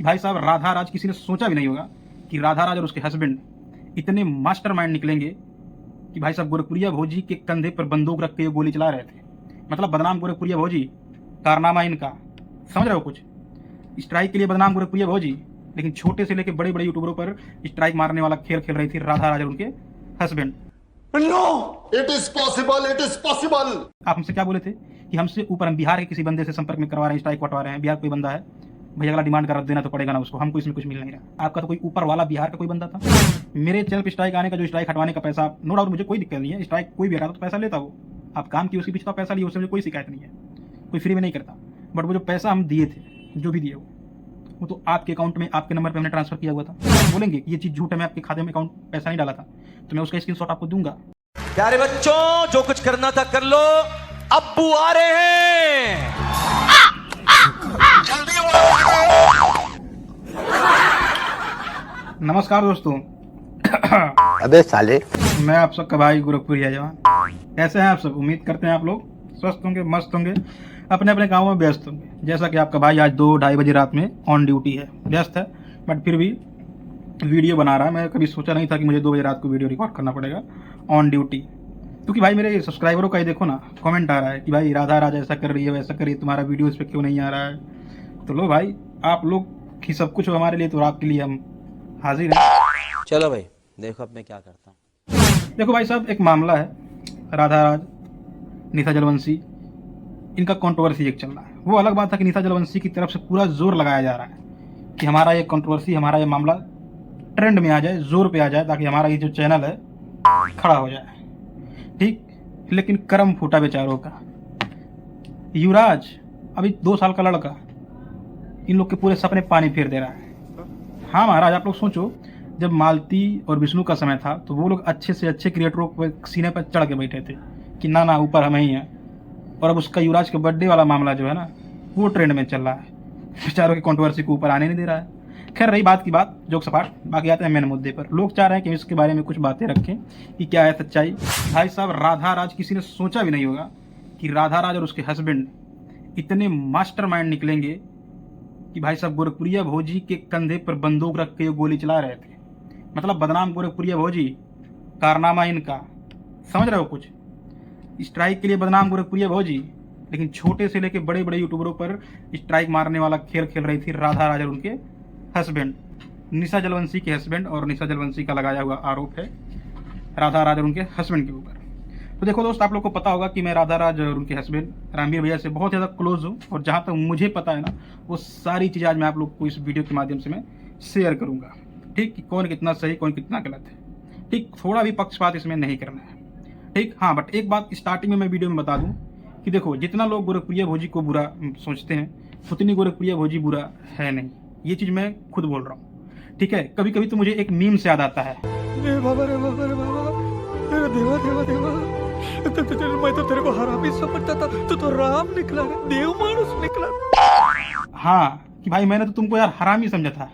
कि भाई साहब राधा राज किसी ने सोचा भी नहीं होगा कि राधा राज और उसके हस्बैंड इतने मास्टरमाइंड निकलेंगे कि भाई साहब गोरखपुरिया भौजी के कंधे पर बंदूक रख के ये गोली चला रहे थे। मतलब बदनाम गोरखपुरिया भौजी, कारनामा इनका समझ रहे हो कुछ। स्ट्राइक के लिए बदनाम गोरखपुरिया भौजी, लेकिन छोटे से लेकर बड़े बड़े यूट्यूबरों पर स्ट्राइक मारने वाला खेल खेल रही थी राधा राज और उनके husband. No it is possible, it is possible. आप हमसे क्या बोले थे कि हमसे ऊपर हम बिहार के किसी बंदे से संपर्क में करवा रहे हैं, स्ट्राइक कटवा रहे हैं। बिहार कोई बंदा है भाई, अगला डिमांड कर देना तो पड़ेगा ना उसको, हमको इसमें कुछ मिल नहीं रहा। आपका तो कोई ऊपर वाला बिहार का कोई बंदा था। मेरे चैनल पर स्ट्राइक आने का, जो स्ट्राइक हटवाने का पैसा, नो डाउट मुझे कोई दिक्कत नहीं है, स्ट्राइक कोई भी हटाता तो पैसा लेता वो, आप काम किए उसके पीछे तो पैसा लिए, उससे मुझे कोई शिकायत नहीं है, कोई फ्री में नहीं करता। बट वो जो पैसा हम दिए थे, जो भी दिए वो तो आपके अकाउंट में, आपके नंबर पे हमने ट्रांसफर किया हुआ था। बोलेंगे कि ये चीज झूठ है, मैं आपके खाते में अकाउंट पैसा नहीं डाला था, तो मैं उसका स्क्रीनशॉट आपको दूंगा। प्यारे बच्चों, जो कुछ करना था कर लो, अब्बू आ रहे हैं। नमस्कार दोस्तों। अबे साले, मैं आप सबका भाई गोरखपुरिया जवान। कैसे हैं आप सब? उम्मीद करते हैं आप लोग स्वस्थ होंगे, मस्त होंगे, अपने अपने कामों में व्यस्त होंगे। जैसा कि आपका भाई आज 2-2:30 बजे रात में ऑन ड्यूटी है, व्यस्त है, बट फिर भी वीडियो बना रहा है। मैं कभी सोचा नहीं था कि मुझे 2 बजे रात को वीडियो रिकॉर्ड करना पड़ेगा ऑन ड्यूटी, क्योंकि भाई मेरे सब्सक्राइबरों का ही देखो ना, कमेंट आ रहा है कि भाई राधा राज ऐसा कर रही है, वैसा कर रही है, तुम्हारा वीडियो इस पर क्यों नहीं आ रहा है। तो लो भाई, आप लोग ही सब कुछ हो हमारे लिए, तो आपके लिए हम हाजिर हैं। चलो भाई, देखो अब मैं क्या करता हूँ। देखो भाई साहब, एक मामला है, राधा राज, निशा जलवंशी, इनका कंट्रोवर्सी एक चल रहा है। वो अलग बात है कि निशा जलवंशी की तरफ से पूरा जोर लगाया जा रहा है कि हमारा ये कंट्रोवर्सी, हमारा ये मामला ट्रेंड में आ जाए, जोर पे आ जाए, ताकि हमारा ये जो चैनल है खड़ा हो जाए। ठीक, लेकिन कर्म फूटा बेचारों का। युवराज अभी 2 साल का लड़का इन लोग के पूरे सपने पानी फेर दे रहा है। हाँ महाराज, आप लोग सोचो, जब मालती और विष्णु का समय था तो वो लोग अच्छे से अच्छे क्रिएटरों के सीने पर चढ़ के बैठे थे कि ना ना ऊपर हम ही हैं। और अब उसका युवराज के बर्थडे वाला मामला जो है ना, वो ट्रेंड में चल रहा है, बेचारों की कंट्रोवर्सी को ऊपर आने नहीं दे रहा है। खैर, रही बात की बात, जोक सपाट, बाकी आते हैं मेन मुद्दे पर। लोग चाह रहे हैं कि इसके बारे में कुछ बातें रखें कि क्या है सच्चाई। भाई साहब, राधा राज किसी ने सोचा भी नहीं होगा कि राधा राज और उसके हस्बैंड इतने मास्टरमाइंड निकलेंगे कि भाई साहब गोरखपुरिया भौजी के कंधे पर बंदूक रख के गोली चला रहे थे। मतलब बदनाम गोरखपुरिया भौजी, कारनामा इनका समझ रहे हो कुछ। स्ट्राइक के लिए बदनाम गोरखपुरिया भौजी, लेकिन छोटे से लेकर बड़े बड़े यूट्यूबरों पर स्ट्राइक मारने वाला खेल खेल रही थी राधा राज और उनके हस्बैंड, निशा जलवंशी के हस्बैंड। और निशा जलवंशी का लगाया हुआ आरोप है राधा राज और उनके हस्बैंड के ऊपर। तो देखो दोस्त, आप लोग को पता होगा कि मैं राधा राज और उनके हस्बैंड रणबीर भैया से बहुत ज़्यादा क्लोज हूँ, और जहाँ तक मुझे पता है ना, वो सारी चीज़ें आज मैं आप लोग को इस वीडियो के माध्यम से मैं शेयर करूँगा। ठीक, कि कौन कितना सही, कौन कितना गलत है। ठीक, थोड़ा भी पक्षपात इसमें नहीं करना है। ठीक, हाँ, बट एक बात स्टार्टिंग में मैं वीडियो में बता दूं कि देखो, जितना लोग गोरखपुरिया भौजी को बुरा सोचते हैं, उतनी गोरखपुरिया भौजी बुरा है नहीं। ये चीज़ मैं खुद बोल रहा हूँ। ठीक है, कभी कभी तो मुझे एक मीम से याद आता है, मैं तो तेरे को हरामी समझता था, तू तो राम निकला रे, देव मानुस निकला। हाँ, कि भाई मैंने तो तुमको यार हरामी समझा था,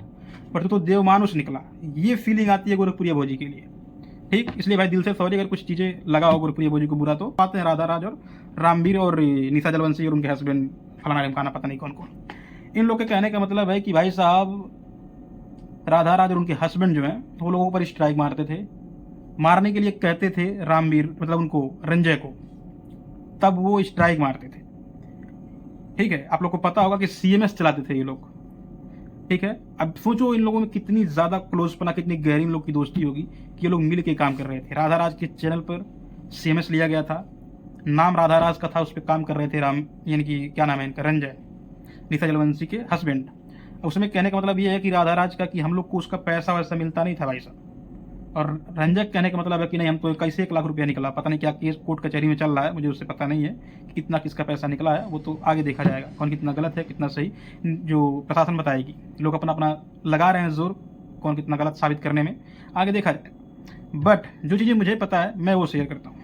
पर तू तो देव मानुस निकला। ये फीलिंग आती है गोरखपुरिया भौजी के लिए। ठीक, इसलिए भाई दिल से सॉरी अगर कुछ चीज़ें लगा हो गोरखपुरिया भौजी को बुरा। तो आते हैं राधा राज और रणबीर और निशा जलवंशी और उनके हस्बैंड, फलाना ढिमकाना पता नहीं कौन कौन। इन लोग के कहने का मतलब है कि भाई साहब राधा राज और उनके हस्बैंड जो हैं, वो लोगों पर स्ट्राइक मारते थे, मारने के लिए कहते थे रणबीर, मतलब उनको, रंजय को, तब वो स्ट्राइक मारते थे। ठीक है, आप लोग को पता होगा कि CMS चलाते थे ये लोग। ठीक है, अब सोचो इन लोगों में कितनी ज्यादा क्लोजपना, कितनी गहरी इन लोग की दोस्ती होगी कि ये लोग मिल के काम कर रहे थे। राधा राज के चैनल पर CMS लिया गया था, नाम राधा राज का था, उस पर काम कर रहे थे राम, यानी कि क्या नाम है इनका, रंजय, निशा जलवंशी के हस्बैंड। उसमें कहने का मतलब ये है कि राधा राज का कि हम लोग को उसका पैसा वैसा मिलता नहीं था भाई साहब। और रंजय कहने का मतलब है कि नहीं, हम तो कैसे 1 लाख रुपया निकला, पता नहीं क्या केस कोर्ट कचहरी में चल रहा है, मुझे उससे पता नहीं है कि कितना किसका पैसा निकला है। वो तो आगे देखा जाएगा, कौन कितना गलत है कितना सही, जो प्रशासन बताएगी। लोग अपना अपना लगा रहे हैं जोर, कौन कितना गलत साबित करने में, आगे देखा जाएगा। बट जो चीज़ें मुझे पता है मैं वो शेयर करता हूँ।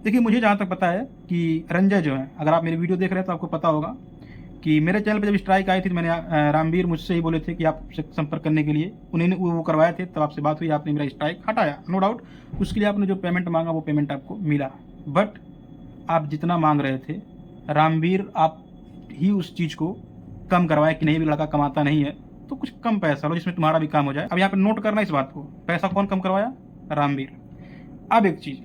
देखिए, मुझे जहाँ तक पता है कि रंजय जो है, अगर आप मेरी वीडियो देख रहे हैं तो आपको पता होगा कि मेरे चैनल पे जब स्ट्राइक आई थी तो मैंने, रणबीर मुझसे ही बोले थे कि आपसे संपर्क करने के लिए, उन्होंने वो करवाए थे, तब आपसे बात हुई, आपने मेरा स्ट्राइक हटाया, नो डाउट। उसके लिए आपने जो पेमेंट मांगा वो पेमेंट आपको मिला। बट आप जितना मांग रहे थे, रणबीर आप ही उस चीज़ को कम करवाए कि नहीं भी लड़का कमाता नहीं है, तो कुछ कम पैसा लो जिसमें तुम्हारा भी काम हो जाए। अब यहाँ पे नोट करना इस बात को, पैसा कौन कम करवाया? रामवीर। अब एक चीज,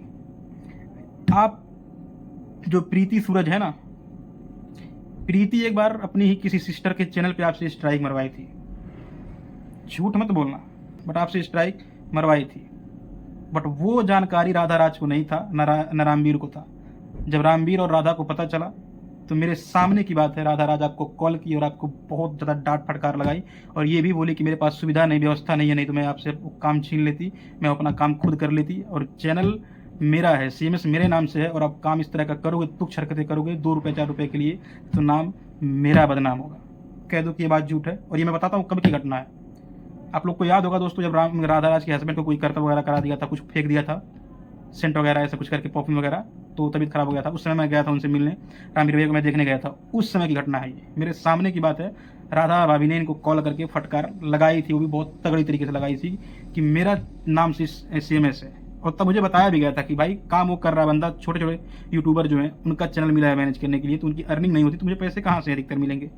आप जो प्रीति सूरज है ना, प्रीति एक बार अपनी ही किसी सिस्टर के चैनल पे आपसे स्ट्राइक मरवाई थी, झूठ मत बोलना, बट आपसे स्ट्राइक मरवाई थी। बट वो जानकारी राधा राज को नहीं था, न रामवीर को था। जब रामवीर और राधा को पता चला तो मेरे सामने की बात है, राधा राज आपको कॉल की और आपको बहुत ज़्यादा डांट फटकार लगाई और ये भी बोली कि मेरे पास सुविधा नहीं, व्यवस्था नहीं है, नहीं तो मैं आपसे काम छीन लेती, मैं अपना काम खुद कर लेती। और चैनल मेरा है, CMS मेरे नाम से है, और आप काम इस तरह का करोगे, तुच्छ हरकतें करोगे 2 रुपये 4 रुपये के लिए, तो नाम मेरा बदनाम होगा। कह दो कि ये बात झूठ है। और ये मैं बताता हूँ कब की घटना है। आप लोग को याद होगा दोस्तों, जब राधा राज के हस्बैंड को कोई कर्तव्य वगैरह करा दिया था, कुछ फेंक दिया था, सेंट वगैरह ऐसा कुछ करके, परफ्यूम वगैरह, तो तबीयत खराब हो गया था। उस समय मैं गया था उनसे मिलने, रामवीर भैया को मैं देखने गया था, उस समय की घटना है ये, मेरे सामने की बात है। राधा भाभी ने इनको कॉल करके फटकार लगाई थी, वो भी बहुत तगड़ी तरीके से लगाई थी कि मेरा नाम से CMS है। और तब मुझे बताया भी गया था कि भाई काम वो कर रहा है बंदा, छोटे छोटे यूट्यूबर जो हैं उनका चैनल मिला है मैनेज करने के लिए, तो उनकी अर्निंग नहीं होती, तो मुझे पैसे कहाँ से अधिकतर मिलेंगे,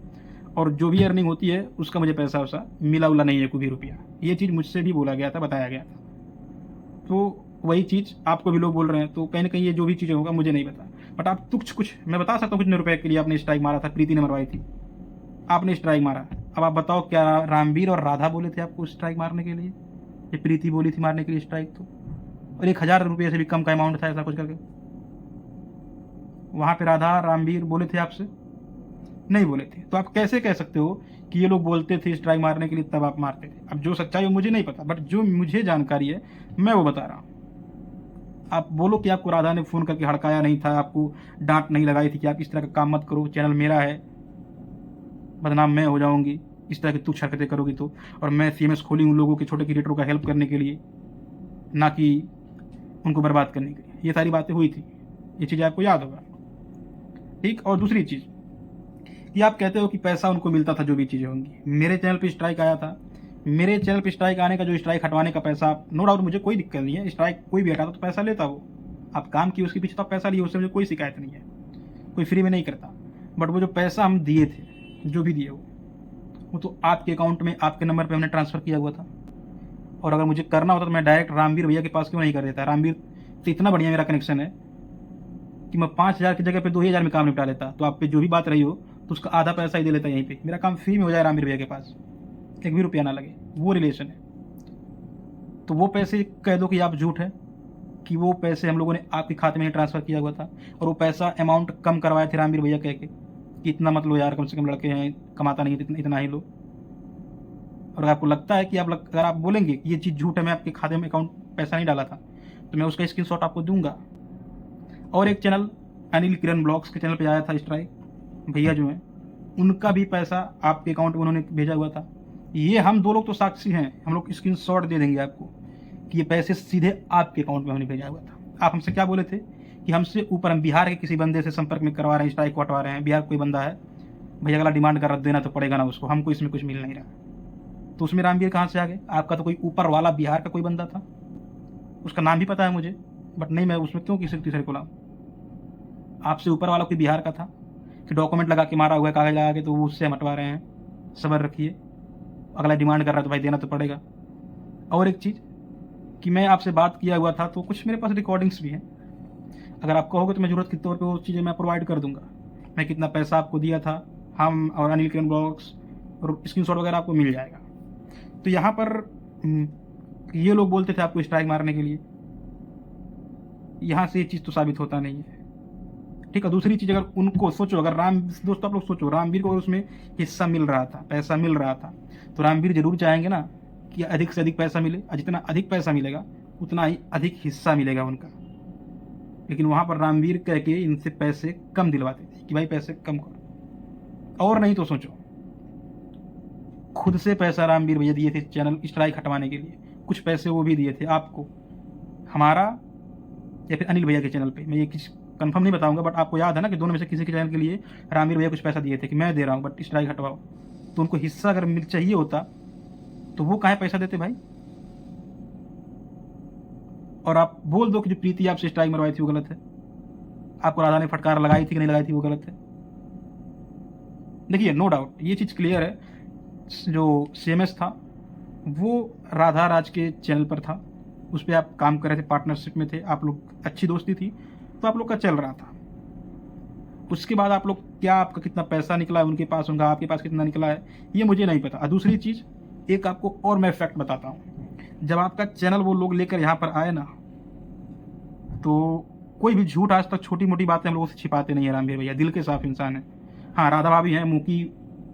और जो भी अर्निंग होती है उसका मुझे पैसा वैसा मिला उला नहीं है, कोई भी रुपया। ये चीज़ मुझसे भी बोला गया था, बताया गया था। तो वही चीज़ आपको भी लोग बोल रहे हैं, तो कहीं ना कहीं ये जो भी चीज़ें होगा मुझे नहीं पता, बट आप कुछ मैं बता सकता हूँ कितने रुपए के लिए आपने स्ट्राइक मारा था। प्रीति ने मरवाई थी, आपने स्ट्राइक मारा। अब आप बताओ, क्या रामवीर और राधा बोले थे आपको स्ट्राइक मारने के लिए? ये प्रीति बोली थी मारने के लिए स्ट्राइक, तो और 1000 रुपये से भी कम का अमाउंट था, ऐसा कुछ करके। वहाँ पे राधा रामवीर बोले थे आपसे? नहीं बोले थे। तो आप कैसे कह सकते हो कि ये लोग बोलते थे स्ट्राइक मारने के लिए तब आप मारते थे? अब जो सच्चाई है मुझे नहीं पता, बट जो मुझे जानकारी है मैं वो बता रहा हूँ। आप बोलो कि आपको राधा ने फ़ोन करके हड़काया नहीं था, आपको डांट नहीं लगाई थी कि आप इस तरह का काम मत करो, चैनल मेरा है, बदनाम मैं हो जाऊंगी इस तरह की तुच्छ हरकतें करोगी तो। और मैं CMS खोली उन लोगों के, छोटे क्रिएटरों का हेल्प करने के लिए, ना कि उनको बर्बाद करने के लिए। ये सारी बातें हुई थी, ये चीज़ आपको याद होगा, ठीक। और दूसरी चीज़, कि आप कहते हो कि पैसा उनको मिलता था, जो भी चीज़ें होंगी। मेरे चैनल पे स्ट्राइक आया था, मेरे चैनल पे स्ट्राइक आने का, जो स्ट्राइक हटवाने का पैसा, नो डाउट मुझे कोई दिक्कत नहीं है, स्ट्राइक कोई भी हटाता तो पैसा लेता वो, आप काम किए उसके पीछे तो पैसा लिए, उससे मुझे कोई शिकायत नहीं है, कोई फ्री में नहीं करता। बट वो जो पैसा हम दिए थे, जो भी दिए वो तो आपके अकाउंट में, आपके नंबर पर हमने ट्रांसफ़र किया हुआ था। और अगर मुझे करना होता तो मैं डायरेक्ट रामवीर भैया के पास क्यों नहीं कर देता? रामवीर से इतना बढ़िया मेरा कनेक्शन है कि मैं 5000 की जगह पे 2000 में काम निपटा लेता। तो आप पे जो भी बात रही हो तो उसका आधा पैसा ही दे लेता यहीं पे, मेरा काम फ्री में हो जाए रामवीर भैया के पास, 1 भी रुपया ना लगे, वो रिलेशन है। तो वो पैसे कह दो कि आप झूठ है, कि वो पैसे हम लोगों ने आपके खाते में ट्रांसफ़र किया हुआ था, और वो पैसा अमाउंट कम करवाए थे रामवीर भैया कह के कि इतना मत लो यार, कम से कम लड़के हैं, कमाता नहीं है, इतना ही लो। और अगर आपको लगता है कि अगर आप बोलेंगे कि ये चीज़ झूठ है, मैं आपके खाते में अकाउंट पैसा नहीं डाला था, तो मैं उसका स्क्रीनशॉट आपको दूंगा। और एक चैनल अनिल किरण ब्लॉग्स के चैनल पे आया था स्ट्राइक, भैया जो हैं उनका भी पैसा आपके अकाउंट में उन्होंने भेजा हुआ था। ये हम 2 लोग तो साक्षी हैं, हम लोग स्क्रीनशॉट दे देंगे आपको कि ये पैसे सीधे आपके अकाउंट में हमने भेजा हुआ था। आप हमसे क्या बोले थे कि हमसे ऊपर हम बिहार के किसी बंदे से संपर्क में करवा रहे हैं, स्ट्राइक को हटवा रहे हैं, बिहार कोई बंदा है, भैया अगला डिमांड कर रहा, देना तो पड़ेगा ना उसको, हमको इसमें कुछ मिल नहीं रहा। तो उसमें रामवीर कहाँ से आ गए? आपका तो कोई ऊपर वाला बिहार का कोई बंदा था, उसका नाम भी पता है मुझे, बट नहीं, मैं उसमें क्यों किसी तीसरे को लाऊं? आपसे ऊपर वाला कोई बिहार का था कि डॉक्यूमेंट लगा के मारा हुआ है, कागज लगा के, तो वो उससे हम हटवा रहे हैं। सब्र रखिए, अगला डिमांड कर रहा है तो भाई देना तो पड़ेगा। और एक चीज़ कि मैं आपसे बात किया हुआ था, तो कुछ मेरे पास रिकॉर्डिंग्स भी हैं, अगर आप कहोगे तो मैं ज़रूरत के तौर पे वो चीज़ें मैं प्रोवाइड कर दूंगा। मैं कितना पैसा आपको दिया था, हम और अनिल किरण ब्लॉग्स, और स्क्रीनशॉट वगैरह आपको मिल जाएगा। तो यहाँ पर ये लोग बोलते थे आपको स्ट्राइक मारने के लिए, यहाँ से ये चीज़ तो साबित होता नहीं है, ठीक है। दूसरी चीज़, अगर उनको सोचो, अगर दोस्तों आप लोग सोचो, रामवीर को उसमें हिस्सा मिल रहा था, पैसा मिल रहा था, तो रामवीर जरूर चाहेंगे ना कि अधिक से अधिक पैसा मिले, और जितना अधिक पैसा मिलेगा उतना ही अधिक हिस्सा मिलेगा उनका। लेकिन वहाँ पर रामवीर कह के इनसे पैसे कम दिलवाते थे कि भाई पैसे कम करो। और नहीं तो सोचो, खुद से पैसा रामवीर भैया दिए थे चैनल स्ट्राइक हटवाने के लिए, कुछ पैसे वो भी दिए थे आपको, हमारा या फिर अनिल भैया के चैनल पे। मैं ये किस कंफर्म नहीं बताऊंगा, बट आपको याद है ना कि दोनों में से किसी के चैनल के लिए रामवीर भैया कुछ पैसा दिए थे कि मैं दे रहा हूँ बट स्ट्राइक हटवाओ। तो उनको हिस्सा अगर मिल चाहिए होता तो वो काहे पैसा देते भाई? और आप बोल दो कि जो प्रीति आपसे स्ट्राइक मरवाई थी वो गलत है, आपको राधा ने फटकार लगाई थी कि नहीं लगाई थी वो गलत है। देखिए, नो डाउट ये चीज़ क्लियर है जो CMS था वो राधा राज के चैनल पर था, उस पर आप काम कर रहे थे, पार्टनरशिप में थे, आप लोग अच्छी दोस्ती थी, तो आप लोग का चल रहा था। उसके बाद आप लोग क्या, आपका कितना पैसा निकला है उनके पास, उनका आपके पास कितना निकला है, ये मुझे नहीं पता। और दूसरी चीज़, एक आपको और मैं फैक्ट बताता हूँ, जब आपका चैनल वो लोग लेकर यहाँ पर आए ना, तो कोई भी झूठ आज तक, छोटी मोटी बातें हम लोगों से छिपाते नहीं है। रामवीर भैया दिल के साफ इंसान है। हाँ, राधा भाभी हैं, मुँह की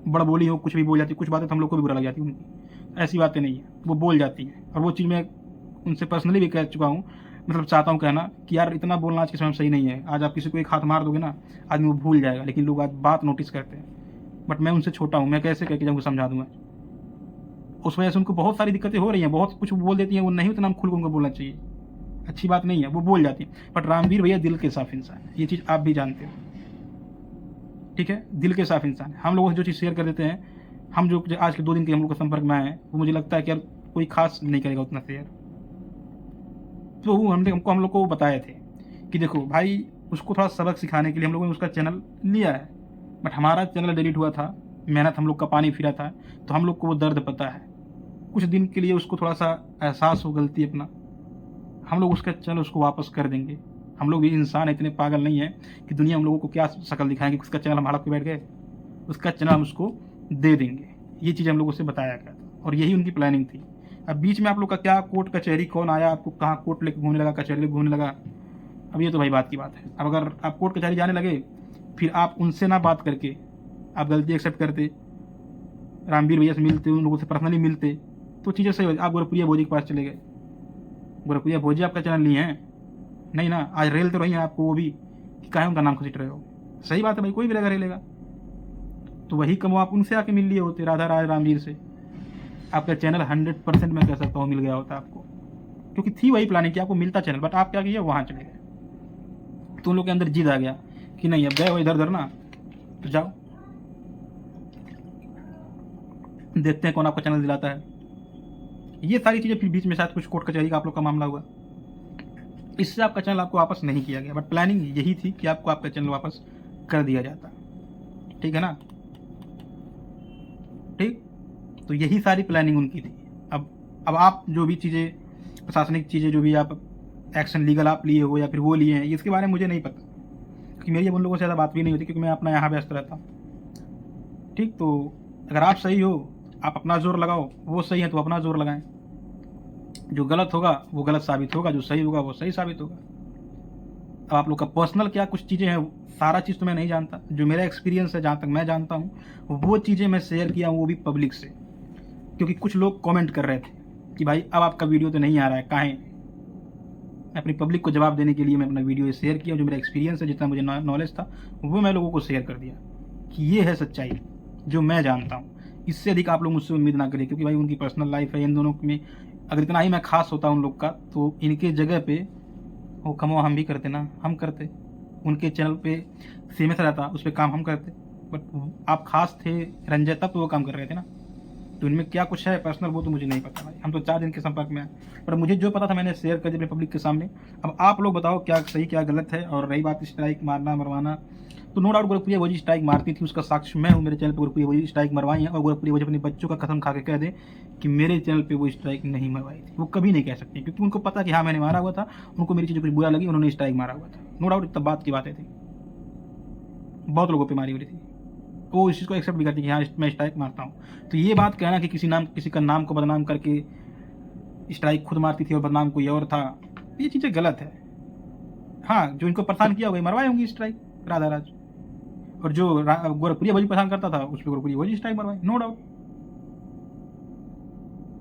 बड़बोली हो, कुछ भी बोल जाती, कुछ बातें तो हम लोग को भी बुरा लग जाती है उनकी, ऐसी बातें नहीं है, वो बोल जाती हैं। और वो चीज़ मैं उनसे पर्सनली भी कह चुका हूँ, मतलब चाहता हूँ कहना कि यार इतना बोलना आज के समय में सही नहीं है। आज आप किसी को एक हाथ मार दोगे ना, आदमी वो भूल जाएगा, लेकिन लोग आज बात नोटिस करते हैं। बट मैं उनसे छोटा हूँ, मैं कैसे कह के उनको समझा दूंगा। उस वजह से उनको बहुत सारी दिक्कतें हो रही हैं, बहुत कुछ बोल देती हैं, वो नहीं उतना खुल उनको बोलना चाहिए, अच्छी बात नहीं है, वो बोल जाती है। बट रामवीर भैया दिल के साफ इंसान है, ये चीज़ आप भी जानते हो, ठीक है, दिल के साफ इंसान है। हम लोगों से जो चीज़ शेयर कर देते हैं, हम जो आज के 2 दिन के हम लोग के संपर्क में आए हैं, वो मुझे लगता है कि यार कोई खास नहीं करेगा उतना शेयर। तो वो हम लोग को बताए थे कि देखो भाई, उसको थोड़ा सबक सिखाने के लिए हम लोगों ने उसका चैनल लिया है। बट हमारा चैनल डिलीट हुआ था, मेहनत हम लोग का पानी फिरा था, तो हम लोग को वो दर्द पता है। कुछ दिन के लिए उसको थोड़ा सा एहसास हो गलती अपना, हम लोग उसका चैनल उसको वापस कर देंगे। हम लोग भी इंसान इतने पागल नहीं है कि दुनिया हम लोगों को क्या शक्ल दिखाएंगे कि उसका चैनल हम हड़प के बैठ गए, उसका चैनल हम उसको दे देंगे। ये चीज़ हम लोगों से बताया गया था और यही उनकी प्लानिंग थी। अब बीच में आप लोग का क्या, कोर्ट कचहरी कौन आया, आपको कहाँ कोर्ट लेके घूमने लगा, कचहरी लेके घूमने लगा, अब ये तो भाई बात की बात है। अब अगर आप कोर्ट कचहरी जाने लगे, फिर आप उनसे ना बात करके आप गलती एक्सेप्ट करते, रामवीर भैया से मिलते, उन लोगों से पर्सनली मिलते, तो चीज़ें सही होती। आप गोरखपुरिया भोजी के पास चले गए, गोरखपुरिया भोजी आपका चैनल लिए हैं नहीं ना, आज रेल तो रही हैं आपको वो भी कि काहे उनका नाम खसीट रहे हो। सही बात है भाई, कोई भी रहेगा रेलेगा, तो वही कमो आप उनसे आके मिल लिए होते, राधा राज रामवीर से, आपका चैनल 100% मैं कह सकता हूँ मिल गया होता आपको, क्योंकि थी वही प्लानिंग कि आपको मिलता चैनल। बट आप क्या किया, वहाँ चले गए, तो उन लोग के अंदर जिद आ गया कि नहीं अब गए हो इधर उधर ना, तो जाओ देखते हैं कौन आपका चैनल दिलाता है। ये सारी चीज़ें, फिर बीच में शायद कुछ कोर्ट कचहरी का आप लोग का मामला हुआ, इससे आपका चैनल आपको वापस नहीं किया गया। बट प्लानिंग यही थी कि आपको आपका चैनल वापस कर दिया जाता, ठीक है ना, ठीक। तो यही सारी प्लानिंग उनकी थी। अब आप जो भी चीज़ें, प्रशासनिक चीज़ें जो भी आप एक्शन लीगल आप लिए हो या फिर वो लिए हैं, इसके बारे में मुझे नहीं पता, क्योंकि मेरी अब उन लोगों से ज़्यादा बात भी नहीं होती, क्योंकि मैं अपना यहाँ व्यस्त रहता हूँ, ठीक। तो अगर आप सही हो, आप अपना जोर लगाओ, वो सही है तो अपना जोर लगाएं, जो गलत होगा वो गलत साबित होगा, जो सही होगा वो सही साबित होगा। अब आप लोग का पर्सनल क्या कुछ चीज़ें हैं, सारा चीज़ तो मैं नहीं जानता, जो मेरा एक्सपीरियंस है, जहाँ तक मैं जानता हूँ वो चीज़ें मैं शेयर किया हूँ, वो भी पब्लिक से, क्योंकि कुछ लोग कमेंट कर रहे थे कि भाई अब आपका वीडियो तो नहीं आ रहा है, काहे। मैं अपनी पब्लिक को जवाब देने के लिए मैं अपना वीडियो शेयर किया, जो मेरा एक्सपीरियंस है, जितना मुझे नॉलेज था वो मैं लोगों को शेयर कर दिया कि ये है सच्चाई जो मैं जानता हूँ। इससे अधिक आप लोग मुझसे उम्मीद ना करें, क्योंकि भाई उनकी पर्सनल लाइफ है, इन दोनों में अगर इतना ही मैं खास होता उन लोग का, तो इनके जगह पे वो कमो हम भी करते ना, हम करते, उनके चैनल पे CMS रहता, उस पर काम हम करते। बट आप खास थे रंजय, तब तो वो काम कर रहे थे ना, तो इनमें क्या कुछ है पर्सनल वो तो मुझे नहीं पता भाई, हम तो 4 दिन के संपर्क में आए। पर मुझे जो पता था मैंने शेयर कर दिया अपने पब्लिक के सामने। अब आप लोग बताओ क्या सही क्या गलत है। और रही बात स्ट्राइक मारना मरवाना, तो नो डाउट गोरखपुरिया भोजी स्ट्राइक मारती थी, उसका साक्ष्य मैं हूँ। मेरे चैनल पर गोरखपुरिया भोजी स्ट्राइक मरवाई है, और गोरखपुरिया भोजी अपने बच्चों का कसम खा के कह दे कि मेरे चैनल पे वो स्ट्राइक नहीं मरवाई थी, वो कभी नहीं कह सकती, क्योंकि उनको पता कि हाँ मैंने मारा हुआ था, उनको मेरी चीज़ कुछ बुरा लगी, उन्होंने स्ट्राइक मारा हुआ था। नो डाउट तब बात की बातें थी, बहुत लोगों पर मारी हुई थी, वो इस चीज़ को एक्सेप्ट भी करती कि हाँ मैं स्ट्राइक मारता हूँ। तो ये बात कहना कि किसी का नाम को बदनाम करके स्ट्राइक खुद मारती थी और बदनाम कोई और था, ये चीज़ें गलत है। हाँ, जो इनको परेशान किया होगा मरवाए होंगी स्ट्राइक राधा राज, और जो गोरखपुरिया भोजी परेशान करता था उस पर गोरखपुरिया भोजी स्ट्राइक मरवाए, नो डाउट,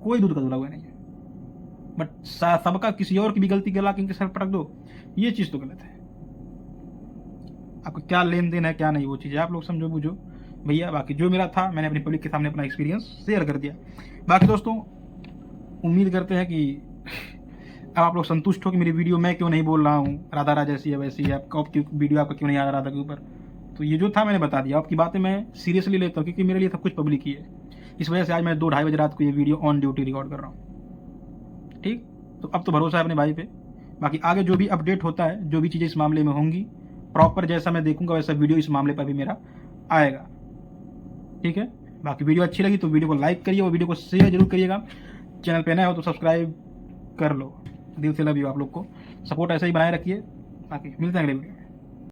कोई दूध का धुला हुआ नहीं है। बट सबका किसी और की भी गलती गला के इनके सर पटक दो, ये चीज़ तो गलत है। आपका क्या लेन देन है क्या नहीं, वो चीज़ें आप लोग समझो बुझो भैया। बाकी जो मेरा था मैंने अपनी पब्लिक के सामने अपना एक्सपीरियंस शेयर कर दिया। बाकी दोस्तों उम्मीद करते हैं कि अब आप लोग संतुष्ट हो कि मेरी वीडियो मैं क्यों नहीं बोल रहा हूँ राधा राज ऐसी है वैसी है, आपका वीडियो आपका क्यों नहीं आ रहा राधा के ऊपर। तो ये जो था मैंने बता दिया, आपकी बातें मैं सीरियसली लेता हूँ, क्योंकि मेरे लिए सब कुछ पब्लिक ही है। इस वजह से आज मैं 2-2:30 बजे रात को ये वीडियो ऑन ड्यूटी रिकॉर्ड कर रहा हूँ, ठीक। तो अब तो भरोसा है अपने भाई पे। बाकी आगे जो भी अपडेट होता है, जो भी चीज़ें इस मामले में होंगी, प्रॉपर जैसा मैं देखूंगा वैसा वीडियो इस मामले पर भी मेरा आएगा, ठीक है। बाकी वीडियो अच्छी लगी तो वीडियो को लाइक करिए और वीडियो को शेयर जरूर करिएगा। चैनल पे नए हो तो सब्सक्राइब कर लो। दिल से लव यू, आप लोग को सपोर्ट ऐसे ही बनाए रखिए। बाकी मिलते हैं अगले वीडियो।